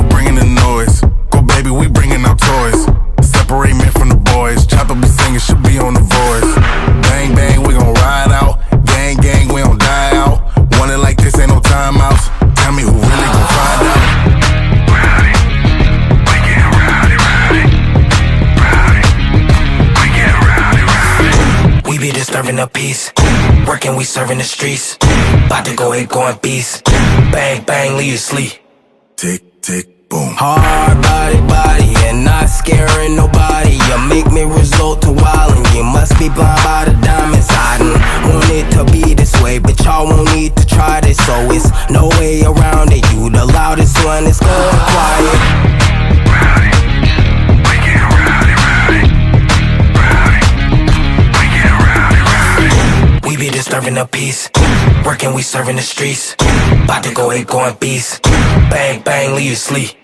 bringing the noise. Go baby, we bringing our toys. Separate men from the boys. Chopper be singing, should be on the voice. Bang bang, we gon' ride out. Gang gang, we don't die out. Want it like this, ain't no timeouts. Tell me who really gon' find out. Rowdy, we get rowdy, rowdy, rowdy, we get rowdy, rowdy. We be disturbing the peace. Working, we serving the streets. About to go ahead, going beast. Bang bang, leave you sleep. Tick tick boom. Hard body, and not scaring nobody. You make me resort to wildin'. You must be blind by the diamonds. I didn't want it to be this way, but y'all won't need to try this. So it's no way around it. You the loudest one, it's going quiet. Rowdy, we get rowdy, rowdy, rowdy, we get rowdy, rowdy. We be disturbing the peace. Working, we serving the streets. About to go ahead, going beast. Bang bang, leave you sleep.